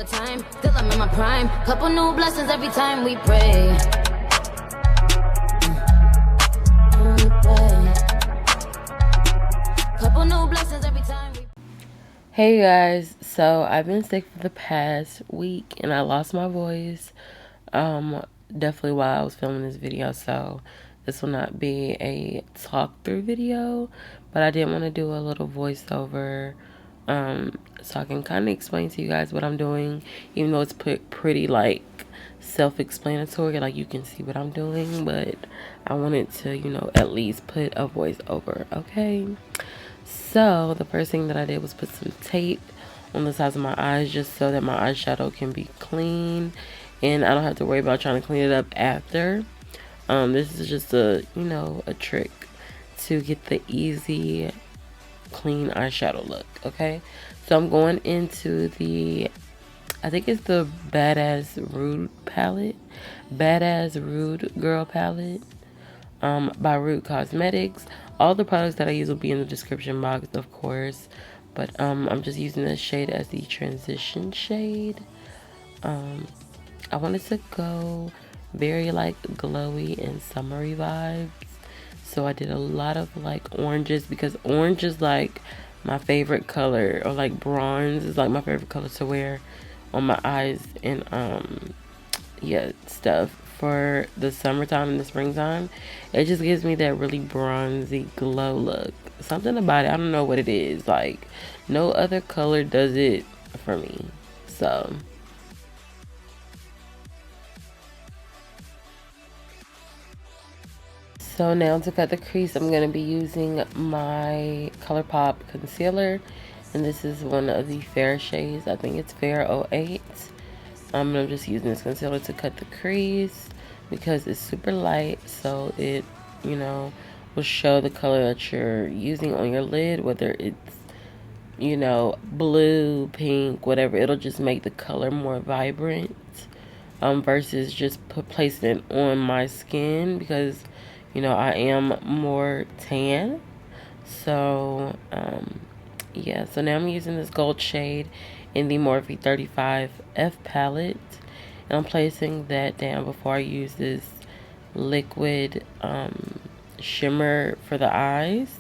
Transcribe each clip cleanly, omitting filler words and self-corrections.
the time, still I'm in my prime. Couple new blessings every time we pray. Couple new blessings every time we... Hey guys, so I've been sick for the past week and I lost my voice definitely while I was filming this video, so this will not be a talk through video, but I did want to do a little voiceover so I can kind of explain to you guys what I'm doing, even though it's pretty like self-explanatory, like you can see what I'm doing, but I wanted to, you know, at least put a voiceover. Okay, so the first thing that I did was put some tape on the sides of my eyes just so that my eyeshadow can be clean and I don't have to worry about trying to clean it up after. This is just a, you know, a trick to get the easy clean eyeshadow look. Okay, so I'm going into the, I think it's the Badass Rude palette, Badass Rude Girl palette by Rude Cosmetics. All the products that I use will be in the description box, of course, but I'm just using this shade as the transition shade. I wanted to go very like glowy and summery vibes, so I did a lot of like oranges, because orange is like my favorite color, or like bronze is like my favorite color to wear on my eyes and yeah, stuff for the summertime and the springtime. It just gives me that really bronzy glow look. Something about it, I don't know what it is, like no other color does it for me. So now to cut the crease, I'm going to be using my ColourPop concealer, and this is one of the fair shades. I think it's Fair 08. And I'm just using this concealer to cut the crease because it's super light, so it, you know, will show the color that you're using on your lid, whether it's, you know, blue, pink, whatever. It'll just make the color more vibrant versus just placing it on my skin, because, you know, I am more tan. So yeah, so now I'm using this gold shade in the Morphe 35F palette, and I'm placing that down before I use this liquid shimmer for the eyes.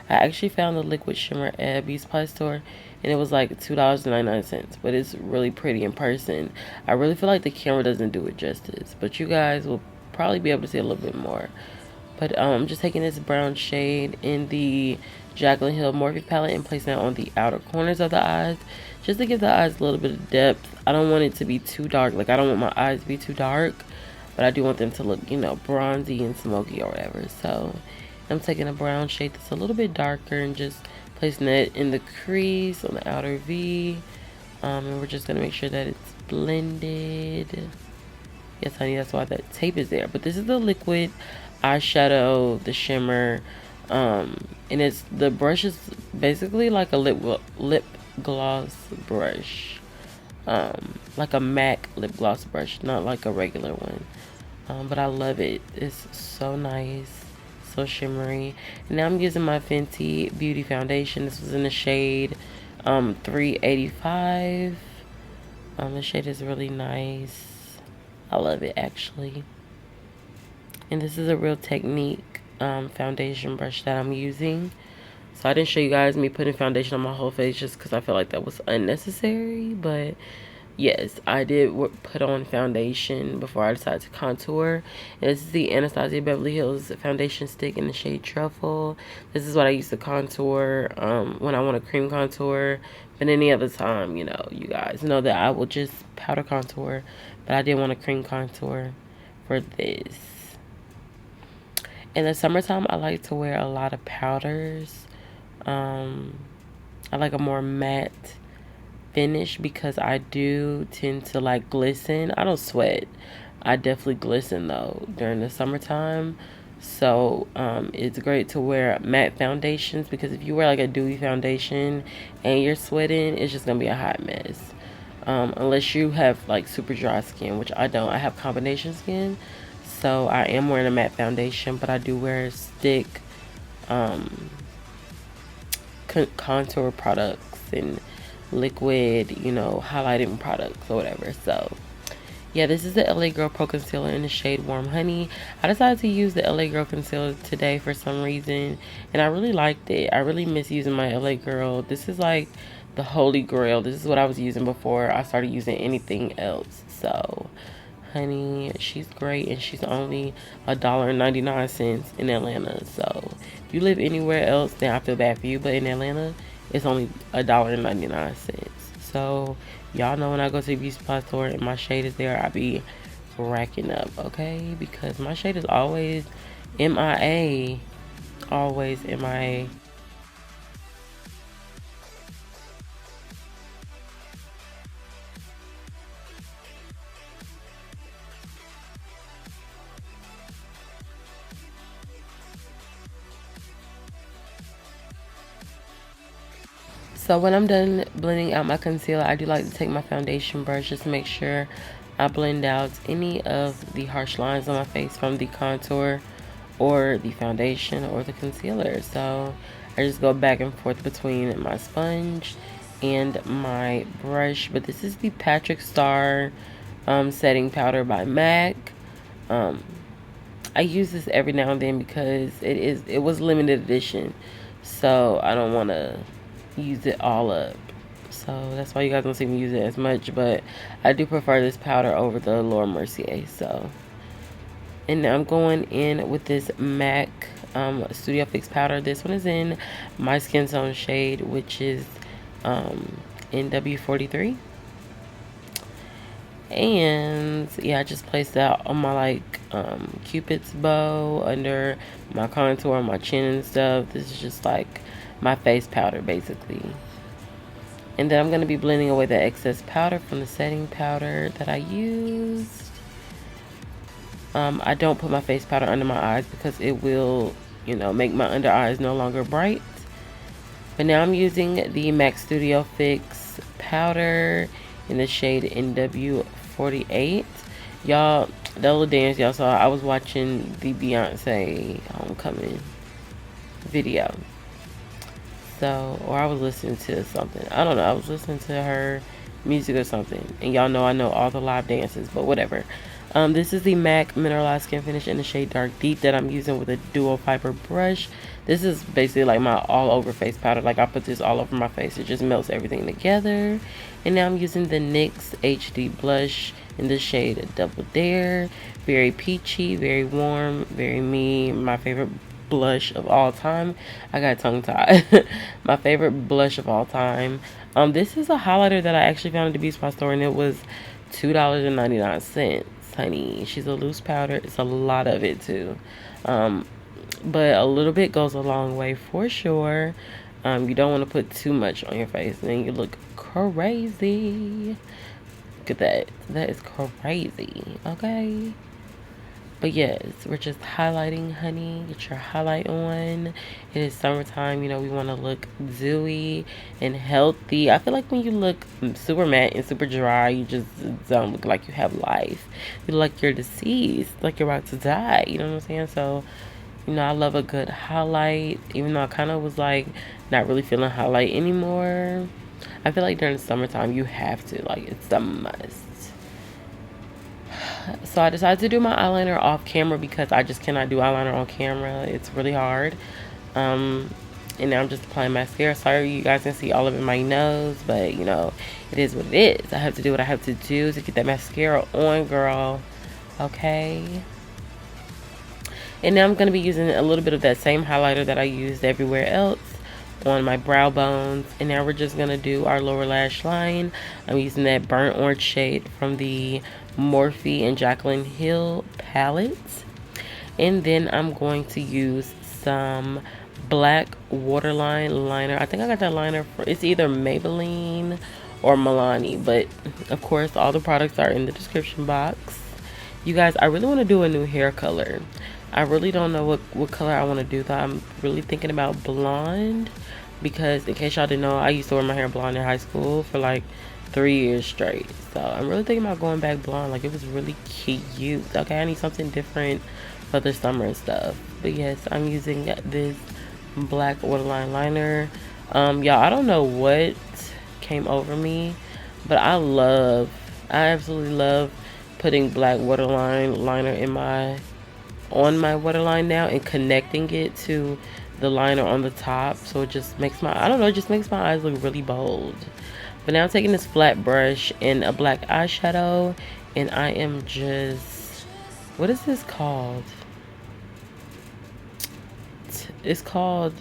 I actually found the liquid shimmer at a beauty supply store, and it was like $2.99, but it's really pretty in person. I really feel like the camera doesn't do it justice, but you guys will probably be able to see a little bit more. But I'm just taking this brown shade in the Jaclyn Hill Morphe palette and placing it on the outer corners of the eyes, just to give the eyes a little bit of depth. I don't want it to be too dark. Like, I don't want my eyes to be too dark, but I do want them to look, you know, bronzy and smoky or whatever. So I'm taking a brown shade that's a little bit darker and just placing it in the crease on the outer V. And we're just going to make sure that it's blended. Yes, honey, that's why that tape is there. But this is the liquid eyeshadow, the shimmer, and it's, the brush is basically like a lip gloss brush, like a MAC lip gloss brush, not like a regular one, but I love it. It's so nice, so shimmery. And now I'm using my Fenty Beauty Foundation. This was in the shade 385. The shade is really nice. I love it, actually. And this is a Real Technique foundation brush that I'm using. So I didn't show you guys me putting foundation on my whole face just because I feel like that was unnecessary. But yes, I did put on foundation before I decided to contour. And this is the Anastasia Beverly Hills foundation stick in the shade Truffle. This is what I use to contour when I want a cream contour. But any other time, you know, you guys know that I will just powder contour. But I did want a cream contour for this. In the summertime, I like to wear a lot of powders. I like a more matte finish because I do tend to like glisten. I don't sweat. I definitely glisten though during the summertime. So it's great to wear matte foundations, because if you wear like a dewy foundation and you're sweating, it's just gonna be a hot mess. Unless you have like super dry skin, which I don't. I have combination skin. So I am wearing a matte foundation, but I do wear stick contour products, and liquid, you know, highlighting products or whatever. So yeah, this is the LA Girl Pro Concealer in the shade Warm Honey. I decided to use the LA Girl Concealer today for some reason, and I really liked it. I really miss using my LA Girl. This is like the holy grail. This is what I was using before I started using anything else. So, honey, she's great, and she's only $1.99 in Atlanta. So, if you live anywhere else, then I feel bad for you. But in Atlanta, it's only $1.99. So, y'all know when I go to the beauty supply store and my shade is there, I be racking up, okay? Because my shade is always MIA. Always MIA. So when I'm done blending out my concealer, I do like to take my foundation brush just to make sure I blend out any of the harsh lines on my face from the contour or the foundation or the concealer. So I just go back and forth between my sponge and my brush. But this is the Patrick Starr setting powder by MAC. I use this every now and then because it was limited edition, so I don't want to use it all up. So that's why you guys don't see me use it as much, but I do prefer this powder over the Laura Mercier. So, and now I'm going in with this MAC Studio Fix powder. This one is in my skin tone shade, which is NW43. And yeah, I just placed that on my like Cupid's bow, under my contour, my chin and stuff. This is just like my face powder basically. And then I'm going to be blending away the excess powder from the setting powder that I used. I don't put my face powder under my eyes because it will, you know, make my under eyes no longer bright. But now I'm using the MAC Studio Fix powder in the shade NW48. Y'all, the little dance y'all saw, I was watching the Beyonce Homecoming video. So, or I was listening to something. I don't know. I was listening to her music or something. And y'all know I know all the live dances, but whatever. This is the MAC Mineralize Skin Finish in the shade Dark Deep that I'm using with a dual fiber brush. This is basically like my all over face powder. Like I put this all over my face. It just melts everything together. And now I'm using the NYX HD blush in the shade Double Dare. Very peachy, very warm, very me. My favorite blush of all time. I got tongue tied. My favorite blush of all time. This is a highlighter that I actually found at the beauty supply store, and it was $2.99. Honey, she's a loose powder. It's a lot of it too, but a little bit goes a long way for sure. You don't want to put too much on your face, and then you look crazy. Look at that. That is crazy. Okay. But yes, we're just highlighting, honey. Get your highlight on. It is summertime. You know, we want to look dewy and healthy. I feel like when you look super matte and super dry, you just don't look like you have life. You look like you're deceased, like you're about to die. You know what I'm saying? So, you know, I love a good highlight. Even though I kind of was like not really feeling highlight anymore. I feel like during the summertime, you have to. Like, it's the must. So I decided to do my eyeliner off camera because I just cannot do eyeliner on camera. It's really hard. And now I'm just applying mascara. Sorry you guys can see all of it in my nose, but you know, it is what it is. I have to do what I have to do to get that mascara on, girl. Okay. And now I'm going to be using a little bit of that same highlighter that I used everywhere else on my brow bones. And now we're just going to do our lower lash line. I'm using that burnt orange shade from the Morphe and Jaclyn Hill palettes. And then I'm going to use some black waterline liner. I think I got that liner for, it's either Maybelline or Milani, but of course all the products are in the description box. You guys, I really want to do a new hair color. I really don't know what color I want to do though. I'm really thinking about blonde, because in case y'all didn't know, I used to wear my hair blonde in high school for like 3 years straight. So I'm really thinking about going back blonde. Like, it was really cute. Okay, I need something different for the summer and stuff. But yes, I'm using this black waterline liner. Y'all, I don't know what came over me. But I absolutely love putting black waterline liner on my waterline now and connecting it to the liner on the top, so it just makes my, I don't know, it just makes my eyes look really bold. But now I'm taking this flat brush and a black eyeshadow, and I am just, what is this called? It's called,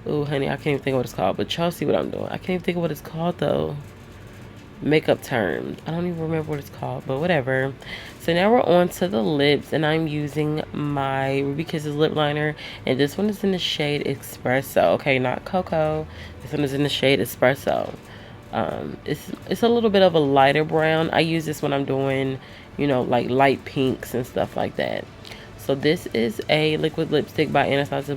oh honey, I can't even think of what it's called, but y'all see what I'm doing. I can't even think of what it's called though. Makeup terms. I don't even remember what it's called, but whatever. So now we're on to the lips, and I'm using my Ruby Kisses lip liner, and this one is in the shade Espresso. Okay, not Cocoa. This one is in the shade Espresso. It's a little bit of a lighter brown. I use this when I'm doing, you know, like light pinks and stuff like that. So this is a liquid lipstick by Anastasia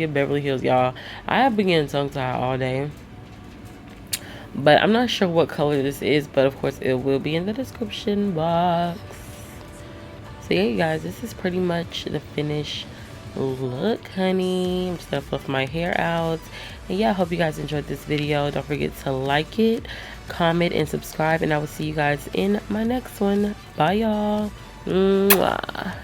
Beverly Hills, y'all. I have been getting tongue-tied all day, but I'm not sure what color this is, but of course it will be in the description box. So yeah, you guys, this is pretty much the finished look, honey. I'm just gonna fluff my hair out. And yeah, I hope you guys enjoyed this video. Don't forget to like it, comment, and subscribe, and I will see you guys in my next one. Bye, y'all. Mwah.